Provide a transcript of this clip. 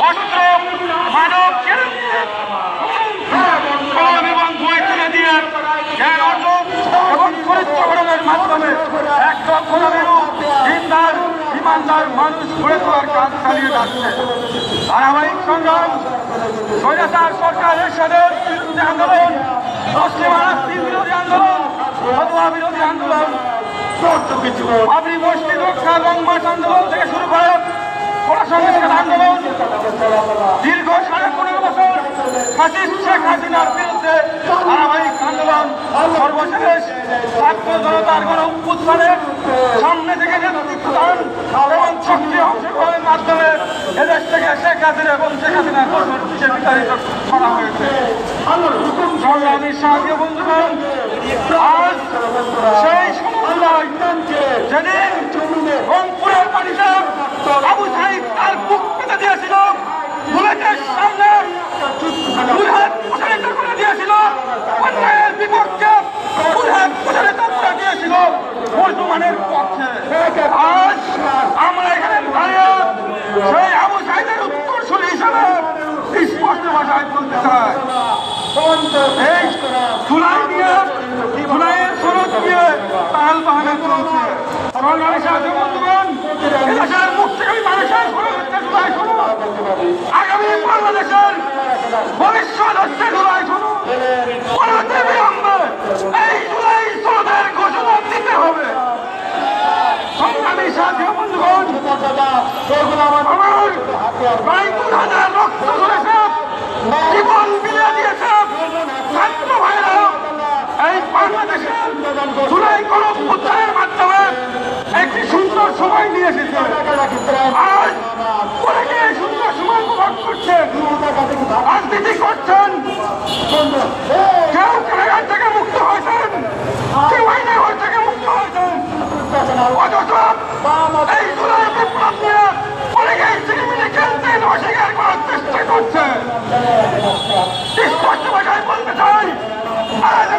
অস্ত্র মানব এবং বই তুলে দিয়ে জ্ঞান অর্জন এবং চরিত্রকরণের মাধ্যমে এক দক্ষতামেরু দিনদার ইমানদার মানুষ গড়ে তোলার কাজ চালিয়ে যাচ্ছে। ধারাবাহিক সংগ্রাম, স্বৈরাচার সরকারের সাথে বিরুদ্ধে আন্দোলন, মুসলিম আনাস্তির বিরোধী আন্দোলন, ফতোয়া বিরোধী আন্দোলন, বাবরি মসজিদ রক্ষা লং মার্চ আন্দোলন থেকে শুরু করে সংস্কার আন্দোলন, দীর্ঘ 15.5 বছর ফাসিস্ট শেখ হাসিনার বিরুদ্ধে ধারাবাহিক আন্দোলন, সর্বশেষ ছাত্র জনতার গণ অভ্যুত্থানের সামনে থেকে নেতৃত্ব দান এবং সক্রিয় অংশগ্রহণের মাধ্যমে এদেশ থেকে শেখ হাসিনা এবং শেখ হাসিনার দোষর হিসেবে বিতাড়িত করা হয়েছে। সংগ্রামী সাথী বন্ধুগণ, আজ সেই সমন্বয় যেদিন রংপুরের মাটিতে আবু সাইদ তার বুক পেতে দিয়েছিল, বুলেটের সামনে দুই হাত প্রসারিত করে দিয়েছিল, অন্যায়ের বিপক্ষে দুই হাত প্রসারিত করে দিয়েছিল মুসলমানের পক্ষে। আজ আমরা এখানে দাঁড়িয়ে সেই আবু সাইদের উত্তরসূরি হিসাবে স্পষ্ট ভাষায় বলতে চাই, এই জুলাই নিয়ে জুলাইয়ের শরৎ নিয়ে তাল বাহানা চলছে। সংগ্রামী সাথী বন্ধুগণ, এদেশের মুক্তিকামী মানুষের শুরু হচ্ছে জুলাই শুরু, আগামী বাংলাদেশের ভবিষ্যৎ হচ্ছে জুলাই শুরু। পরবর্তী বিলম্বে এই জুলাই শরতের ঘোষণা দিতে হবে। সংগ্রামী সাথী বন্ধুগণ, আমার প্রায় 2,000 রক্ত ঝরেছে, জীবন বিলিয়ে দিয়েছে ছাত্র ভাইরা এই বাংলাদেশের জুলাই গণঅভ্যুত্থানের মাধ্যমে একটি সুন্দর সময় নিয়ে এসেছে। আজ অনেকে সুন্দর সময় উপভোগ করছেন, রাজনীতি করছেন, কেউ কারাগার থেকে মুক্ত হয়েছেন, কেউ আইনের ঘর থেকে মুক্ত হয়েছেন, অথচ এই জুলাই বিপ্লব নিয়ে অনেকেই সিনেমিনে খেলতেন, অস্বীকার করার চেষ্টা করছে। স্পষ্ট ভাষায় বলতে চাই, আজ